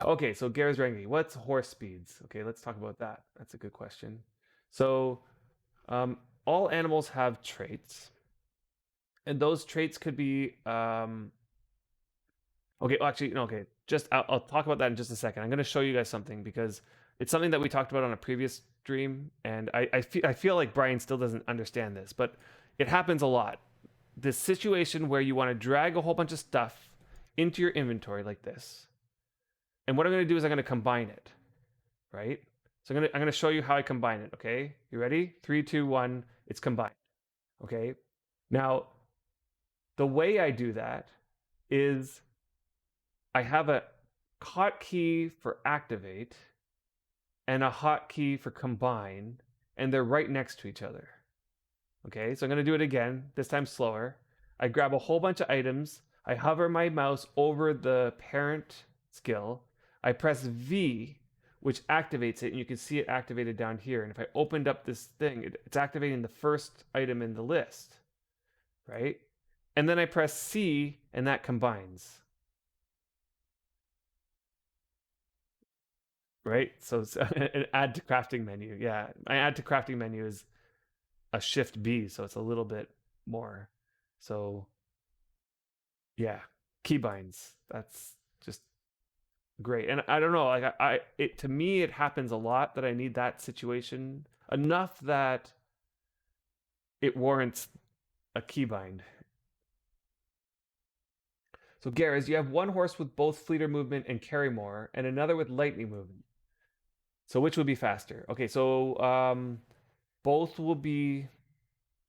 Okay, so Gersrengi, what's horse speeds? Okay, let's talk about that. That's a good question. So, um, all animals have traits, and those traits could be okay. Well, actually, no, okay. Just I'll talk about that in just a second. I'm going to show you guys something because it's something that we talked about on a previous stream, and I feel like Brian still doesn't understand this, but it happens a lot. This situation where you want to drag a whole bunch of stuff into your inventory like this, and what I'm going to do is I'm going to combine it, right? So I'm gonna show you how I combine it. Okay, you ready? 3, 2, 1. It's combined. Okay. Now the way I do that is I have a hotkey for activate and a hotkey for combine, and they're right next to each other. Okay, so I'm going to do it again, this time slower. I grab a whole bunch of items, I hover my mouse over the parent skill, I press V, which activates it, and you can see it activated down here. And if I opened up this thing, it's activating the first item in the list, right? And then I press C, and that combines. Right? So it's an add to crafting menu. Yeah, my add to crafting menu is a shift B, so it's a little bit more. So yeah, keybinds. That's just great. And I don't know, like it to me it happens a lot that I need that situation enough that it warrants a keybind. So Garrus, you have one horse with both fleeter movement and carry more, and another with lightning movement. So which would be faster? Okay, so both will be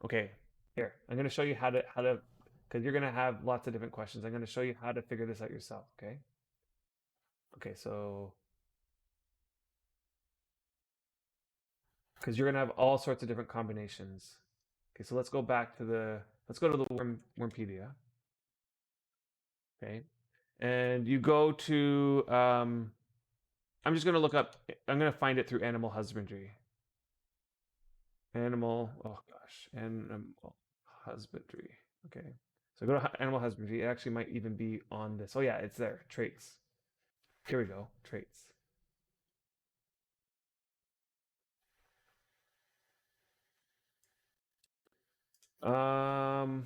okay. Here, I'm gonna show you how to because you're gonna have lots of different questions. I'm gonna show you how to figure this out yourself. Okay. Okay, so because you're gonna have all sorts of different combinations. Okay, so let's go back to the Wurmpedia. Okay, and you go to I'm just gonna look up. I'm gonna find it through animal husbandry. Animal. Oh gosh, animal husbandry. Okay, so go to animal husbandry. It actually might even be on this. Oh yeah, it's there. Traits. Here we go. Traits. Um.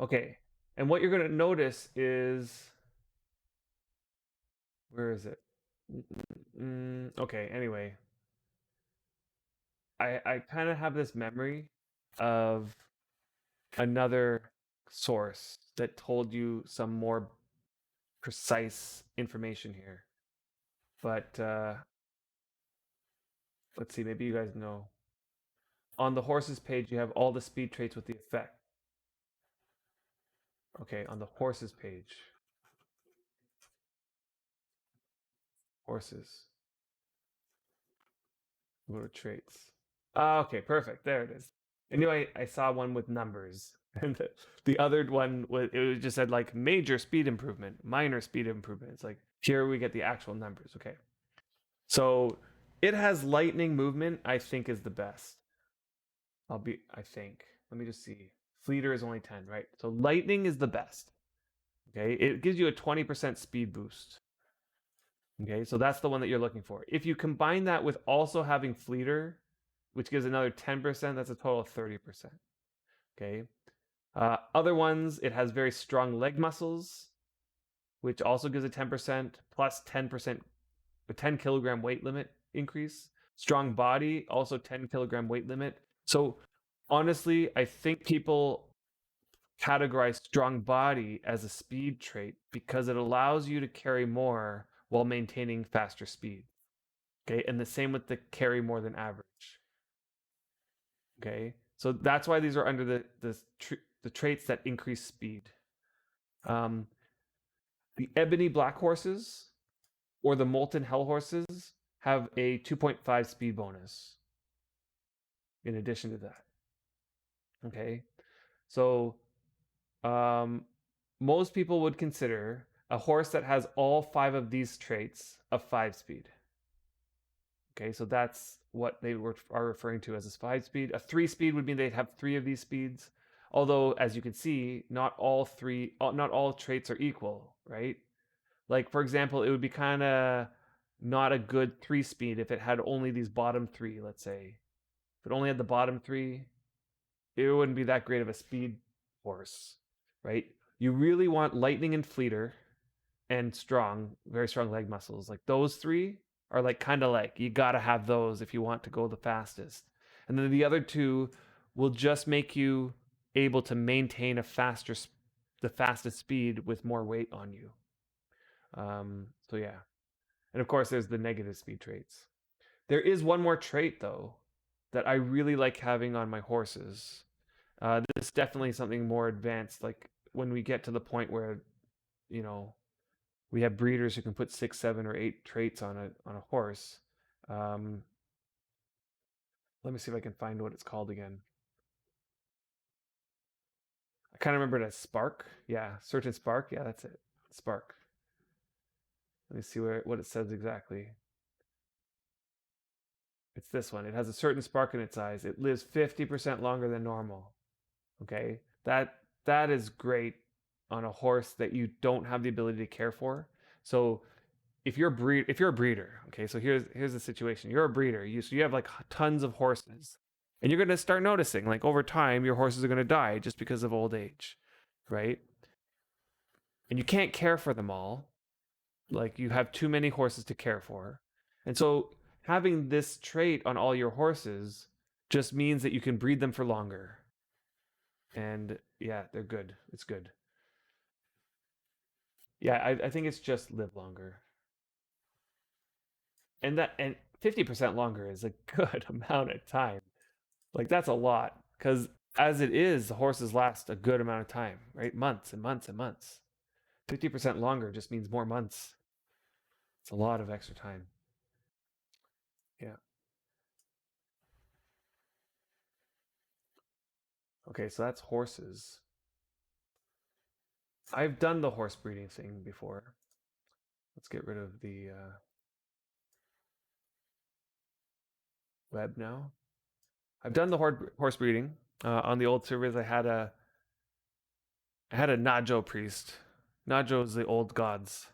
Okay, and what you're gonna notice is where is it? Okay. Anyway, I kind of have this memory of another source that told you some more precise information here. But let's see, maybe you guys know. On the horses page, you have all the speed traits with the effect. Okay, on the horses page, horses, go to traits. Okay, perfect. There it is. I knew I saw one with numbers. And the other one was it just said like major speed improvement, minor speed improvement. It's like here we get the actual numbers. Okay. So it has lightning movement, I think is the best. I think. Let me just see. Fleeter is only 10, right? So lightning is the best. Okay. It gives you a 20% speed boost. Okay. So that's the one that you're looking for. If you combine that with also having fleeter, which gives another 10%, that's a total of 30%. Okay. Other ones, it has very strong leg muscles, which also gives a 10% plus 10%, a 10 kilogram weight limit increase. Strong body, also 10 kilogram weight limit. So honestly, I think people categorize strong body as a speed trait because it allows you to carry more while maintaining faster speed. Okay, and the same with the carry more than average. Okay, so that's why these are under the traits that increase speed. Um, the ebony black horses or the molten hell horses have a 2.5 speed bonus in addition to that. Okay, so um, most people would consider a horse that has all 5 of these traits a 5 speed. Okay, so that's what they are referring to as a 5 speed. A 3 speed would mean they'd have 3 of these speeds. Although, as you can see, not all traits are equal, right? Like for example, it would be kind of not a good 3 speed if it had only these bottom three, let's say. If it only had the bottom three, it wouldn't be that great of a speed horse, right? You really want lightning and fleeter and strong, very strong leg muscles. Like those three are like kind of like you got to have those if you want to go the fastest. And then the other two will just make you able to maintain the fastest speed with more weight on you. So yeah. And of course there's the negative speed traits. There is one more trait though that I really like having on my horses. This is definitely something more advanced. Like when we get to the point where, you know, we have breeders who can put 6, 7, or 8 traits on a horse. Um, Let me see if I can find what it's called again. I kind of remember it as spark. Yeah, certain spark. Yeah, that's it. Spark. Let me see what it says exactly. It's this one. It has a certain spark in its eyes. It lives 50% longer than normal. Okay, that is great on a horse that you don't have the ability to care for. So if you're a breeder, okay, so here's the situation. You're a breeder. You have like tons of horses, and you're gonna start noticing like over time your horses are gonna die just because of old age, right? And you can't care for them all. Like you have too many horses to care for, and so having this trait on all your horses just means that you can breed them for longer. And yeah, they're good. It's good. Yeah, I think it's just live longer. And 50% longer is a good amount of time. Like that's a lot because as it is, the horses last a good amount of time, right? Months and months and months. 50% longer just means more months. It's a lot of extra time. Yeah. Okay, so that's horses. I've done the horse breeding thing before. Let's get rid of the web now. I've done the horse breeding on the old servers. I had a Najo priest. Najo is the old gods,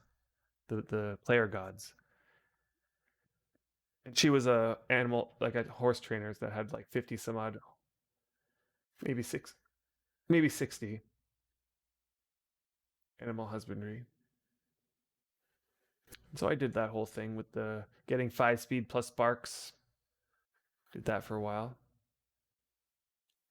the player gods, and she was a animal like a horse trainers that had like 50 some odd, maybe six, maybe 60 animal husbandry. So I did that whole thing with the getting 5 speed plus sparks. Did that for a while.